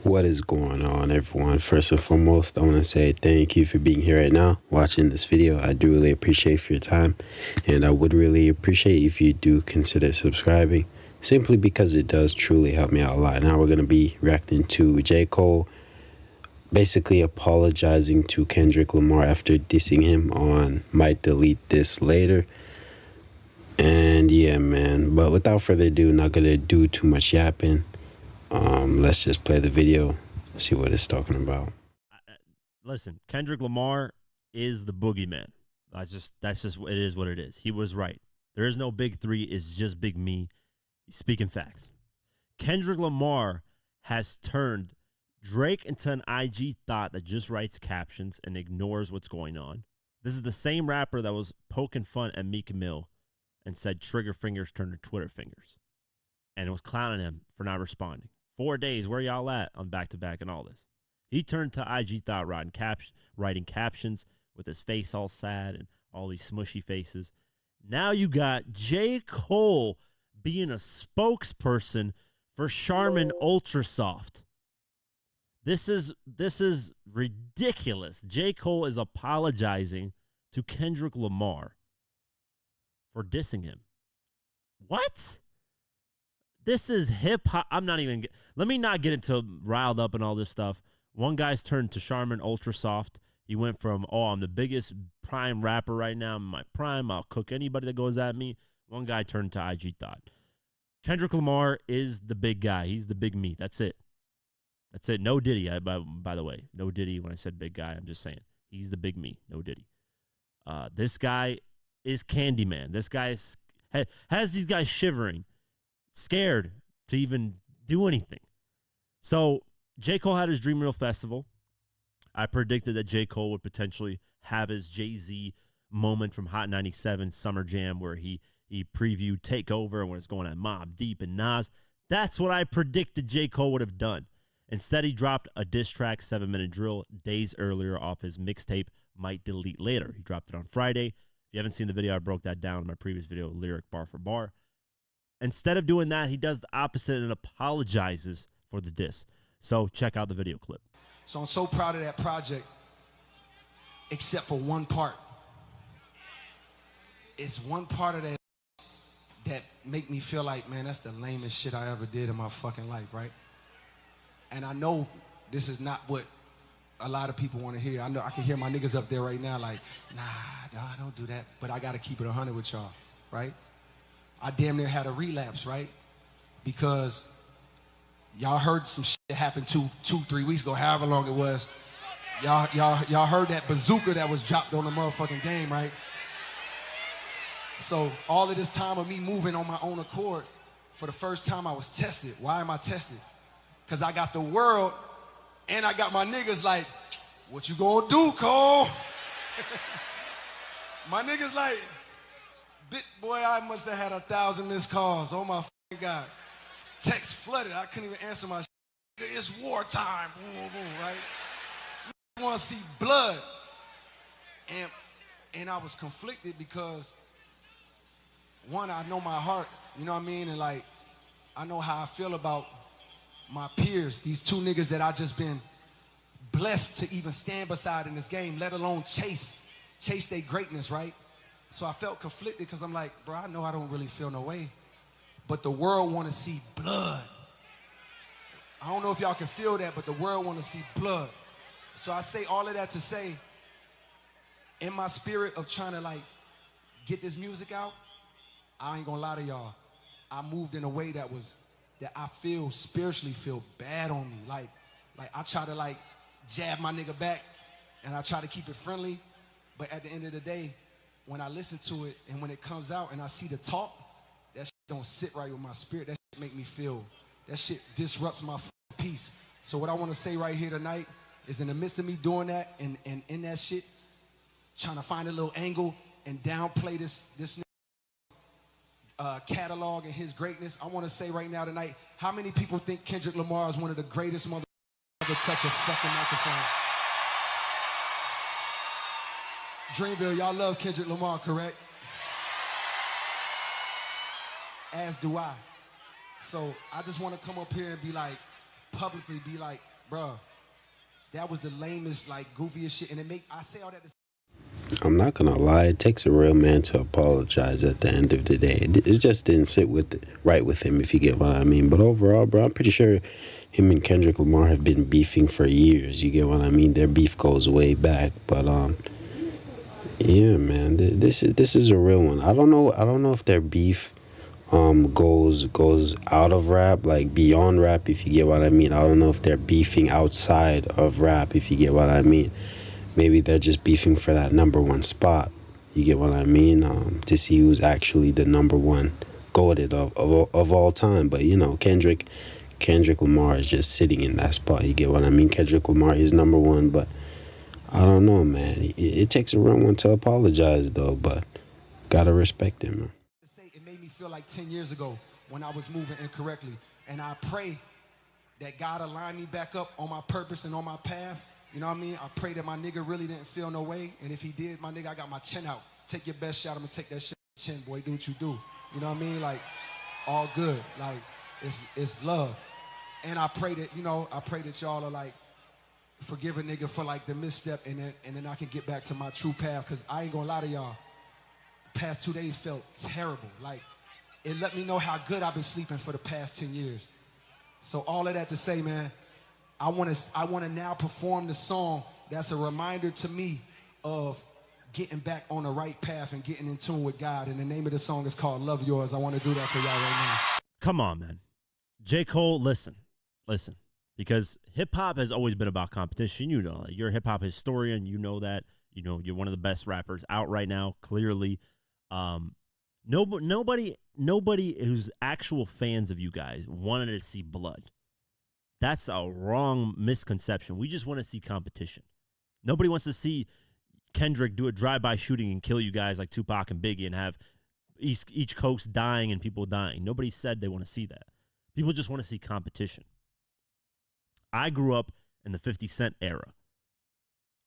What is going on, everyone? First and foremost, I want to say thank you for being here right now, watching this video. I do really appreciate for your time, and I would really appreciate if you do consider subscribing, simply because it does truly help me out a lot. Now we're going to be reacting to J. Cole basically apologizing to Kendrick Lamar after dissing him on Might Delete This Later. And yeah, man, but without further ado, not going to do too much yapping. Let's just play the video, see what it's talking about. Listen, Kendrick Lamar is the boogeyman. That's just it is what it is. He was right. There is no big three. It's just big me. He's speaking facts. Kendrick Lamar has turned Drake into an IG thought that just writes captions and ignores what's going on. This is the same rapper that was poking fun at Meek Mill and said trigger fingers turn to Twitter fingers, and it was clowning him for not responding. 4 days, where y'all at on back-to-back and all this? He turned to IG thought writing captions with his face all sad and all these smushy faces. Now you got J. Cole being a spokesperson for Charmin Ultrasoft. This is ridiculous. J. Cole is apologizing to Kendrick Lamar for dissing him. What? This is hip-hop. Let me not get into riled up and all this stuff. One guy's turned to Charmin Ultrasoft. He went from, oh, I'm the biggest prime rapper right now. I'm in my prime. I'll cook anybody that goes at me. One guy turned to IG thought. Kendrick Lamar is the big guy. He's the big me. That's it. That's it. No Diddy, by the way. No Diddy when I said big guy. I'm just saying. He's the big me. No Diddy. This guy is Candyman. This guy has these guys shivering, scared to even do anything. So J. Cole had his Dream Reel Festival. I predicted that J. Cole would potentially have his Jay-Z moment from Hot 97 Summer Jam where he previewed Takeover when it's going at Mobb Deep and Nas. That's what I predicted J. Cole would have done. Instead, he dropped a diss track, 7-Minute Drill, days earlier off his mixtape, Might Delete Later. He dropped it on Friday. If you haven't seen the video, I broke that down in my previous video, lyric bar for bar. Instead of doing that, he does the opposite and apologizes for the diss. So check out the video clip. So I'm so proud of that project, except for one part. It's one part of that make me feel like, man, that's the lamest shit I ever did in my fucking life, right? And I know this is not what a lot of people want to hear. I know I can hear my niggas up there right now like, nah, don't do that. But I got to keep it 100 with y'all, right? I damn near had a relapse, right? Because y'all heard some shit that happened 3 weeks ago, however long it was. Y'all heard that bazooka that was dropped on the motherfucking game, right? So all of this time of me moving on my own accord, for the first time I was tested. Why am I tested? Because I got the world and I got my niggas like, what you gonna do, Cole? My niggas like, boy, I must have had 1,000 missed calls. Oh my fucking God. Text flooded. I couldn't even answer my shit. It's wartime. Boom, boom, boom, right? I want to see blood. And I was conflicted because, one, I know my heart, you know what I mean? And like, I know how I feel about my peers, these two niggas that I just been blessed to even stand beside in this game, let alone chase their greatness, right? So I felt conflicted because I'm like, bro, I know I don't really feel no way, but the world want to see blood. I don't know if y'all can feel that, but the world want to see blood. So I say all of that to say, in my spirit of trying to like get this music out, I ain't gonna lie to y'all, I moved in a way that I feel spiritually feel bad on me. Like I try to like jab my nigga back and I try to keep it friendly. But at the end of the day, when I listen to it and when it comes out and I see the talk, that shit don't sit right with my spirit. That shit make me feel, that shit disrupts my peace. So what I want to say right here tonight is in the midst of me doing that and in that shit, trying to find a little angle and downplay this catalog and his greatness, I want to say right now tonight, how many people think Kendrick Lamar is one of the greatest motherfuckers ever touch a fucking microphone? Dreamville, y'all love Kendrick Lamar, correct? As do I. So I just want to come up here and be like, publicly be like, Bruh, that was the lamest, like, goofiest shit. And I say all that to I'm not gonna lie, it takes a real man to apologize at the end of the day. It just didn't sit right with him, if you get what I mean. But overall, bro, I'm pretty sure him and Kendrick Lamar have been beefing for years. You get what I mean? Their beef goes way back. But yeah, man, this is a real one. I don't know. I don't know if their beef goes out of rap, like beyond rap, if you get what I mean. I don't know if they're beefing outside of rap, if you get what I mean. Maybe they're just beefing for that number one spot. You get what I mean? To see who's actually the number one goated of all time. But you know, Kendrick Lamar is just sitting in that spot. You get what I mean? Kendrick Lamar is number one, but I don't know, man. It takes a real one to apologize, though. But gotta respect him, man. say it made me feel like 10 years ago when I was moving incorrectly. And I pray that God align me back up on my purpose and on my path. You know what I mean? I pray that my nigga really didn't feel no way. And if he did, my nigga, I got my chin out. Take your best shot. I'm gonna take that shit chin, boy. Do what you do. You know what I mean? Like, all good. Like, it's love. And I pray that, I pray that y'all are like, forgive a nigga for like the misstep, and then I can get back to my true path. Cause I ain't gonna lie to y'all. The past 2 days felt terrible. Like, it let me know how good I've been sleeping for the past 10 years. So all of that to say, man, I wanna now perform the song that's a reminder to me of getting back on the right path and getting in tune with God. And the name of the song is called Love Yours. I wanna do that for y'all right now. Come on, man. J. Cole, listen. Because hip-hop has always been about competition. You know, you're a hip-hop historian. You know that. You know, you're one of the best rappers out right now, clearly. Nobody who's actual fans of you guys wanted to see blood. That's a wrong misconception. We just want to see competition. Nobody wants to see Kendrick do a drive-by shooting and kill you guys like Tupac and Biggie and have each coast dying and people dying. Nobody said they want to see that. People just want to see competition. I grew up in the 50 Cent era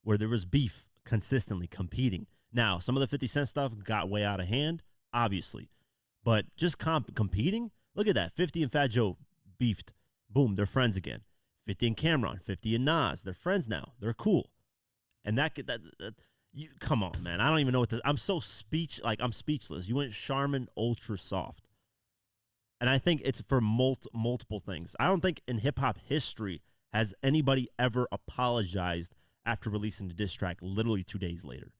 where there was beef consistently competing. Now, some of the 50 Cent stuff got way out of hand, obviously. But just competing, look at that. 50 and Fat Joe beefed. Boom, they're friends again. 50 and Cameron, 50 and Nas, they're friends now. They're cool. And come on, man. I don't even know what to. I'm speechless. You went Charmin Ultra Soft. And I think it's for multiple things. I don't think in hip-hop history has anybody ever apologized after releasing the diss track literally 2 days later.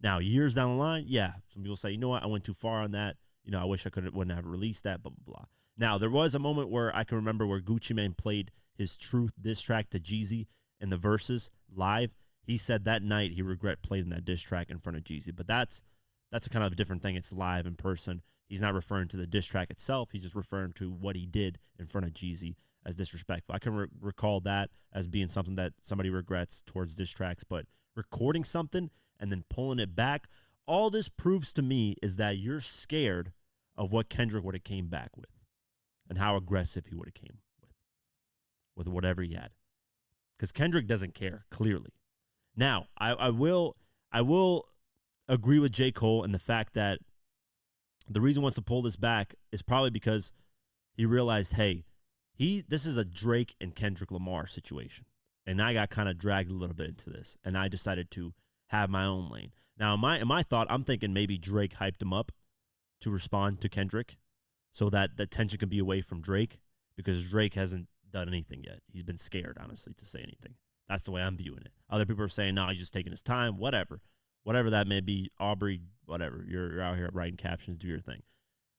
Now, years down the line, yeah, some people say, you know what, I went too far on that. You know, I wish wouldn't have released that, blah, blah, blah. Now, there was a moment where I can remember where Gucci Mane played his Truth diss track to Jeezy in the Verses live. He said that night he regret playing that diss track in front of Jeezy. But that's a kind of a different thing. It's live in person. He's not referring to the diss track itself. He's just referring to what he did in front of Jeezy as disrespectful. I can recall that as being something that somebody regrets towards diss tracks. But recording something and then pulling it back, all this proves to me is that you're scared of what Kendrick would have came back with and how aggressive he would have came with whatever he had. Because Kendrick doesn't care, clearly. Now, I will agree with J. Cole in the fact that the reason he wants to pull this back is probably because he realized, hey, this is a Drake and Kendrick Lamar situation. And I got kind of dragged a little bit into this. And I decided to have my own lane. Now, in my thought, I'm thinking maybe Drake hyped him up to respond to Kendrick so that the tension could be away from Drake, because Drake hasn't done anything yet. He's been scared, honestly, to say anything. That's the way I'm viewing it. Other people are saying, no, he's just taking his time, whatever. Whatever that may be, Aubrey, whatever. You're out here writing captions, do your thing.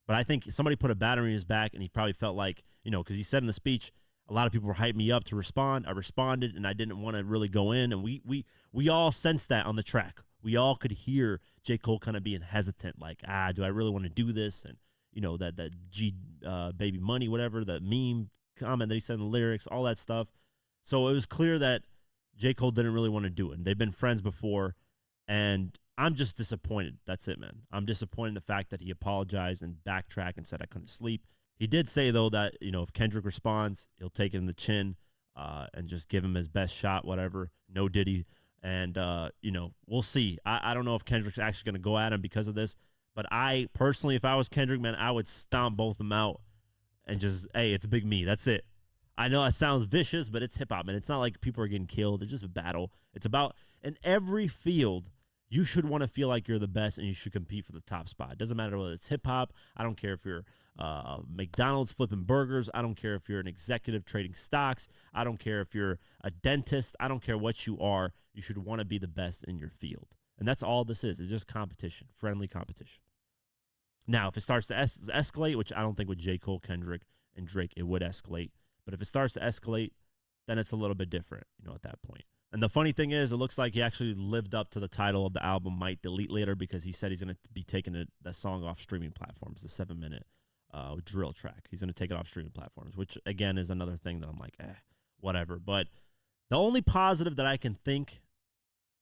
But I think somebody put a battery in his back, and he probably felt like, because he said in the speech, a lot of people were hyping me up to respond. I responded, and I didn't want to really go in. And we all sensed that on the track. We all could hear J. Cole kind of being hesitant, like, do I really want to do this? And, that G baby money, whatever, the meme comment that he said in the lyrics, all that stuff. So it was clear that J. Cole didn't really want to do it. And they've been friends before, and I'm just disappointed. That's it, man. I'm disappointed in the fact that he apologized and backtracked and said I couldn't sleep. He did say, though, that, if Kendrick responds, he'll take it in the chin and just give him his best shot, whatever. No Diddy. And, we'll see. I don't know if Kendrick's actually going to go at him because of this. But I, personally, if I was Kendrick, man, I would stomp both of them out and just, hey, it's big me. That's it. I know it sounds vicious, but it's hip hop, man. It's not like people are getting killed. It's just a battle. It's about, in every field, you should want to feel like you're the best and you should compete for the top spot. It doesn't matter whether it's hip hop. I don't care if you're McDonald's flipping burgers. I don't care if you're an executive trading stocks. I don't care if you're a dentist. I don't care what you are. You should want to be the best in your field. And that's all this is. It's just competition, friendly competition. Now, if it starts to escalate, which I don't think with J. Cole, Kendrick, and Drake, it would escalate. But if it starts to escalate, then it's a little bit different, at that point. And the funny thing is, it looks like he actually lived up to the title of the album, Might Delete Later, because he said he's going to be taking that song off streaming platforms, the 7-minute drill track. He's going to take it off streaming platforms, which, again, is another thing that I'm like, whatever. But the only positive that I can think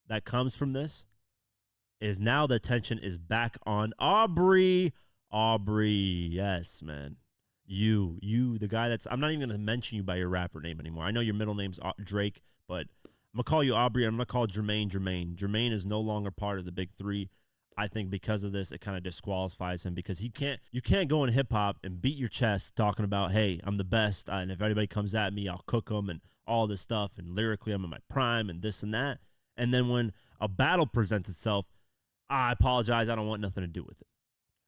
that comes from this is now the attention is back on Aubrey. Aubrey, yes, man. You, the guy that's, I'm not even going to mention you by your rapper name anymore. I know your middle name's Drake, but I'm going to call you Aubrey. I'm going to call Jermaine. Jermaine is no longer part of the big three. I think because of this, it kind of disqualifies him because you can't go in hip hop and beat your chest talking about, hey, I'm the best. And if anybody comes at me, I'll cook them and all this stuff. And lyrically, I'm in my prime and this and that. And then when a battle presents itself, I apologize. I don't want nothing to do with it.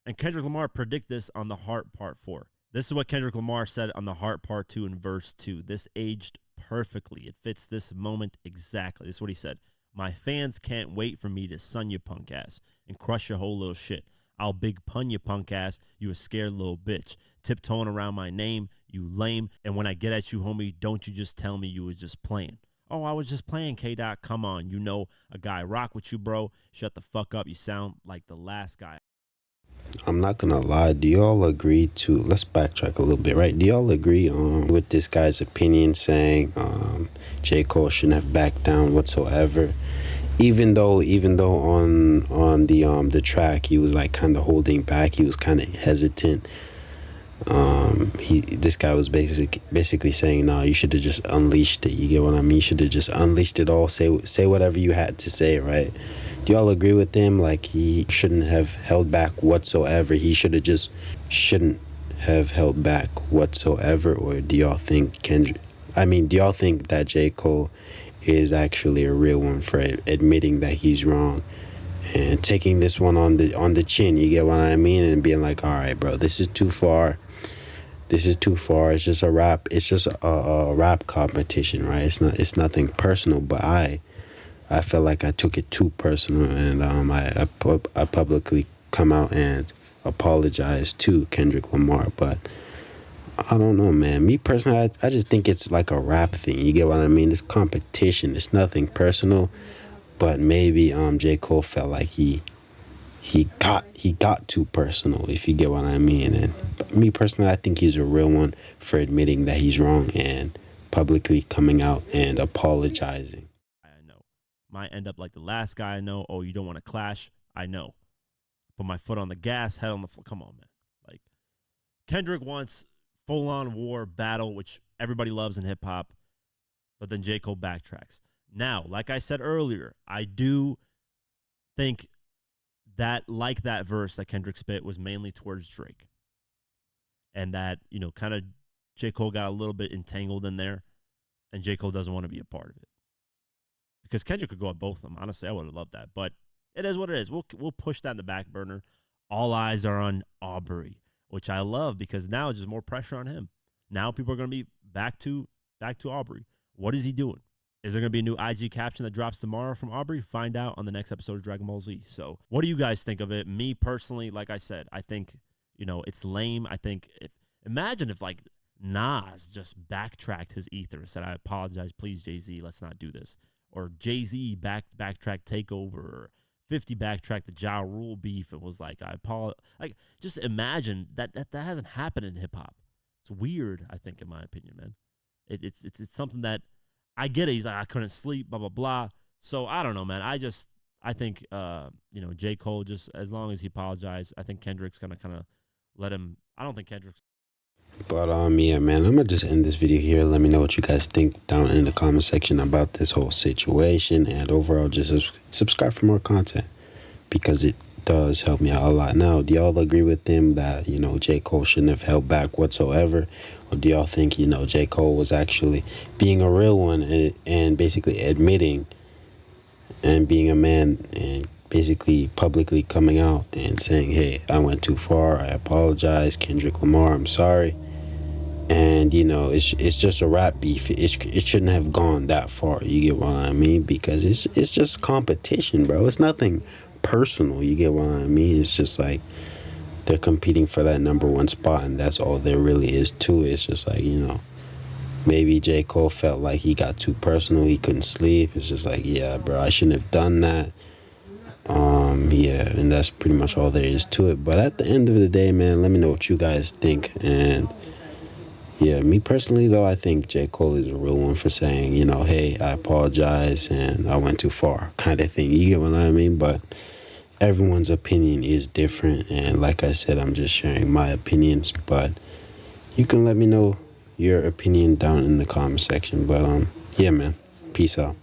And Kendrick Lamar predict this on The Heart Part 4. This is what Kendrick Lamar said on The Heart Part 2 in verse 2. This aged perfectly. It fits this moment exactly. This is what he said. My fans can't wait for me to sun you punk ass and crush your whole little shit. I'll big pun you punk ass, you a scared little bitch. Tiptoeing around my name, you lame. And when I get at you, homie, don't you just tell me you was just playing. Oh, I was just playing, K-Dot. Come on. You know a guy rock with you, bro. Shut the fuck up. You sound like the last guy. I'm not gonna lie, do y'all agree to, let's backtrack a little bit, right? Do y'all agree with this guy's opinion saying J. Cole shouldn't have backed down whatsoever? Even though on the track he was like kind of holding back, he was kind of hesitant. This guy was basically saying, no, you should have just unleashed it. You get what I mean? You should have just unleashed it all. Say whatever you had to say, right? Do y'all agree with him? Like, he shouldn't have held back whatsoever. He shouldn't have held back whatsoever. Or do y'all think do y'all think that J. Cole is actually a real one for admitting that he's wrong and taking this one on the chin? You get what I mean? And being like, all right, bro, this is too far. It's just a rap. It's just a rap competition, right? It's nothing personal, but I felt like I took it too personal, and I publicly come out and apologize to Kendrick Lamar. But I don't know, man. Me personally, I just think it's like a rap thing. You get what I mean? It's competition. It's nothing personal, but maybe J. Cole felt like he got too personal, if you get what I mean. And me personally, I think he's a real one for admitting that he's wrong and publicly coming out and apologizing. Might end up like the last guy I know. Oh, you don't want to clash? I know. Put my foot on the gas, head on the floor. Come on, man. Like, Kendrick wants full-on war battle, which everybody loves in hip-hop, but then J. Cole backtracks. Now, like I said earlier, I do think that, like that verse that Kendrick spit, was mainly towards Drake. And that, kind of J. Cole got a little bit entangled in there, and J. Cole doesn't want to be a part of it. Because Kendrick could go at both of them. Honestly, I would have loved that. But it is what it is. We'll push that in the back burner. All eyes are on Aubrey, which I love because now it's just more pressure on him. Now people are going to be back to Aubrey. What is he doing? Is there going to be a new IG caption that drops tomorrow from Aubrey? Find out on the next episode of Dragon Ball Z. So what do you guys think of it? Me personally, like I said, I think, it's lame. I think imagine if like Nas just backtracked his ether and said, I apologize, please, Jay-Z, let's not do this. Or Jay-Z backtrack Takeover, or 50 backtrack the Ja Rule beef. It was like, I apologize. Like, just imagine that hasn't happened in hip hop. It's weird, I think, in my opinion, man. It's something that I get it. He's like, I couldn't sleep, blah blah blah. So I don't know, man. I think J. Cole, just as long as he apologized, I think Kendrick's gonna kind of let him. I don't think Kendrick's. But yeah, man, I'm gonna just end this video here. Let me know what you guys think down in the comment section about this whole situation, and overall, just subscribe for more content because it does help me out a lot. Now, do y'all agree with him that, you know, J. Cole shouldn't have held back whatsoever? Or do y'all think, you know, J. Cole was actually being a real one and basically admitting and being a man and basically publicly coming out and saying, hey, I went too far, I apologize, Kendrick Lamar, I'm sorry. And, you know, it's just a rap beef. It shouldn't have gone that far, you get what I mean? Because it's just competition, bro. It's nothing personal, you get what I mean? It's just like they're competing for that number one spot, and that's all there really is to it. It's just like, you know, maybe J. Cole felt like he got too personal, he couldn't sleep. It's just like, yeah, bro, I shouldn't have done that. Yeah, and that's pretty much all there is to it. But at the end of the day, man, let me know what you guys think. And yeah, me personally, though, I think J. Cole is a real one for saying, you know, hey, I apologize and I went too far kind of thing. You get what I mean? But everyone's opinion is different. And like I said, I'm just sharing my opinions. But you can let me know your opinion down in the comment section. But yeah, man, peace out.